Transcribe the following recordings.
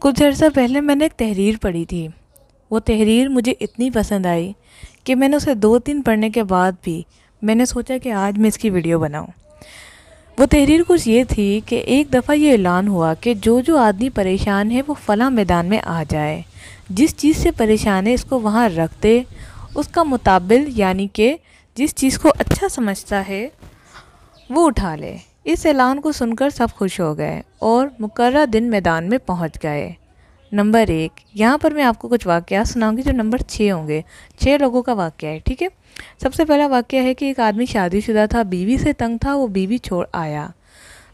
کچھ عرصہ پہلے میں نے ایک تحریر پڑھی تھی۔ وہ تحریر مجھے اتنی پسند آئی کہ میں نے اسے 2-3 پڑھنے کے بعد بھی میں نے سوچا کہ آج میں اس کی ویڈیو بناؤں۔ وہ تحریر کچھ یہ تھی کہ ایک دفعہ یہ اعلان ہوا کہ جو آدمی پریشان ہے وہ فلاں میدان میں آ جائے، جس چیز سے پریشان ہے اس کو وہاں رکھ دے، اس کا متبادل یعنی کہ جس چیز کو اچھا سمجھتا ہے وہ اٹھا لے۔ اس اعلان کو سن کر سب خوش ہو گئے اور مقررہ دن میدان میں پہنچ گئے۔ نمبر 1، یہاں پر میں آپ کو کچھ واقعات سناؤں گی جو نمبر 6 ہوں گے۔ 6 لوگوں کا واقعہ ہے، ٹھیک ہے۔ سب سے پہلا واقعہ ہے کہ ایک آدمی شادی شدہ تھا، بیوی سے تنگ تھا، وہ بیوی چھوڑ آیا۔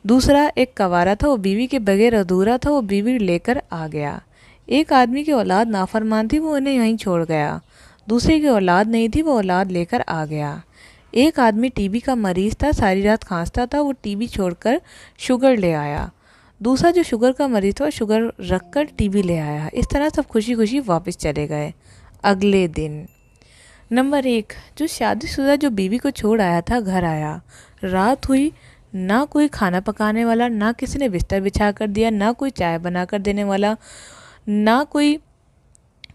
دوسرا ایک کوارا تھا، وہ بیوی کے بغیر ادھورا تھا، وہ بیوی لے کر آ گیا۔ ایک آدمی کی اولاد نافرمان تھی، وہ انہیں یہیں چھوڑ گیا۔ دوسرے کی اولاد نہیں تھی، وہ اولاد لے کر آ گیا۔ ایک آدمی ٹی بی کا مریض تھا، ساری رات کھانستا تھا، وہ ٹی بی چھوڑ کر شوگر لے آیا۔ دوسرا جو شوگر کا مریض تھا، شوگر رکھ کر ٹی بی لے آیا۔ اس طرح سب خوشی خوشی واپس چلے گئے۔ اگلے دن نمبر 1، جو شادی شدہ جو بیوی کو چھوڑ آیا تھا گھر آیا۔ رات ہوئی، نہ کوئی کھانا پکانے والا، نہ کسی نے بستر بچھا کر دیا، نہ کوئی چائے بنا کر دینے والا، نہ کوئی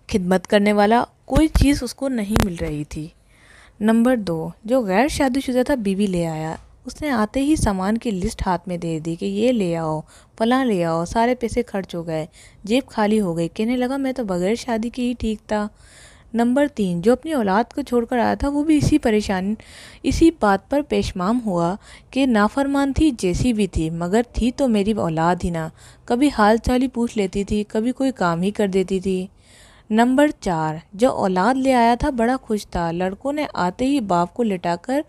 خدمت کرنے والا، کوئی چیز اس کو نہیں مل رہی تھی۔ نمبر 2، جو غیر شادی شدہ تھا بیوی لے آیا۔ اس نے آتے ہی سامان کی لسٹ ہاتھ میں دے دی کہ یہ لے آؤ، فلاں لے آؤ۔ سارے پیسے خرچ ہو گئے، جیب خالی ہو گئی، کہنے لگا میں تو بغیر شادی کی ہی ٹھیک تھا۔ نمبر 3، جو اپنی اولاد کو چھوڑ کر آیا تھا وہ بھی اسی بات پر پیشمام ہوا کہ نافرمان تھی جیسی بھی تھی، مگر تھی تو میری اولاد ہی نہ، کبھی حال چال ہی پوچھ لیتی تھی، کبھی کوئی کام ہی کر دیتی تھی۔ نمبر 4، جو اولاد لے آیا تھا بڑا خوش تھا، لڑکوں نے آتے ہی باپ کو لٹا کر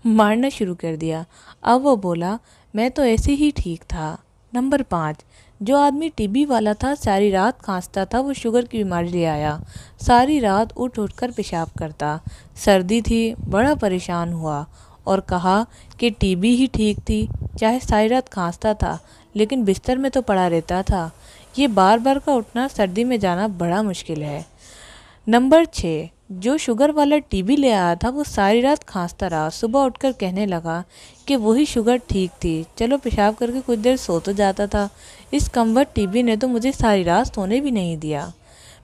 مارنا شروع کر دیا۔ اب وہ بولا میں تو ایسے ہی ٹھیک تھا۔ نمبر 5، جو آدمی ٹی بی والا تھا، ساری رات کھانستا تھا، وہ شوگر کی بیماری لے آیا، ساری رات اٹھ کر پیشاب کرتا، سردی تھی، بڑا پریشان ہوا اور کہا کہ ٹی بی ہی ٹھیک تھی، چاہے ساری رات کھانستا تھا لیکن بستر میں تو پڑا رہتا تھا، یہ بار بار کا اٹھنا، سردی میں جانا بڑا مشکل ہے۔ نمبر 6، جو شوگر والا ٹی بی لے آیا تھا وہ ساری رات کھانستا رہا، صبح اٹھ کر کہنے لگا کہ وہی شوگر ٹھیک تھی، چلو پیشاب کر کے کچھ دیر سو تو جاتا تھا، اس کمبخت ٹی بی نے تو مجھے ساری رات سونے بھی نہیں دیا۔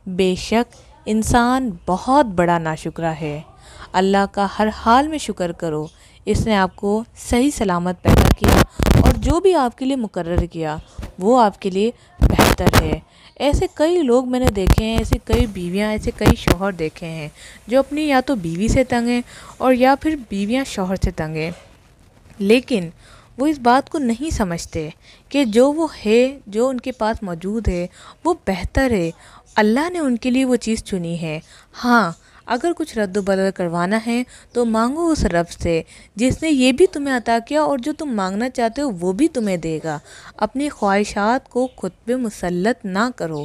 بے شک انسان بہت بڑا ناشکرا ہے۔ اللہ کا ہر حال میں شکر کرو، اس نے آپ کو صحیح سلامت پیدا کیا اور جو بھی آپ کے لیے مقرر کیا وہ آپ کے لیے بہتر ہے۔ ایسے کئی لوگ میں نے دیکھے ہیں، ایسے کئی بیویاں، ایسے کئی شوہر دیکھے ہیں جو اپنی یا تو بیوی سے تنگ ہیں اور یا پھر بیویاں شوہر سے تنگ ہیں، لیکن وہ اس بات کو نہیں سمجھتے کہ جو وہ ہے، جو ان کے پاس موجود ہے وہ بہتر ہے، اللہ نے ان کے لیے وہ چیز چنی ہے۔ ہاں، اگر کچھ رد و بدل کروانا ہے تو مانگو اس رب سے جس نے یہ بھی تمہیں عطا کیا اور جو تم مانگنا چاہتے ہو وہ بھی تمہیں دے گا۔ اپنی خواہشات کو خود پہ مسلط نہ کرو۔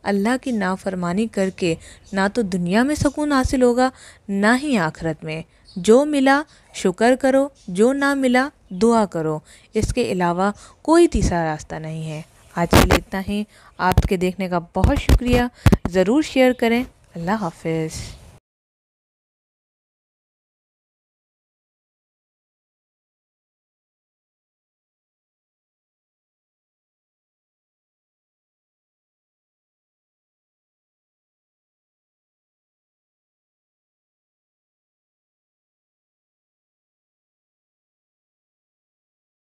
اللہ کی نافرمانی کر کے نہ تو دنیا میں سکون حاصل ہوگا نہ ہی آخرت میں۔ جو ملا شکر کرو، جو نہ ملا دعا کرو، اس کے علاوہ کوئی تیسرا راستہ نہیں ہے۔ آج کے لیے اتنا ہی۔ آپ کے دیکھنے کا بہت شکریہ، ضرور شیئر کریں۔ اللہ حافظ۔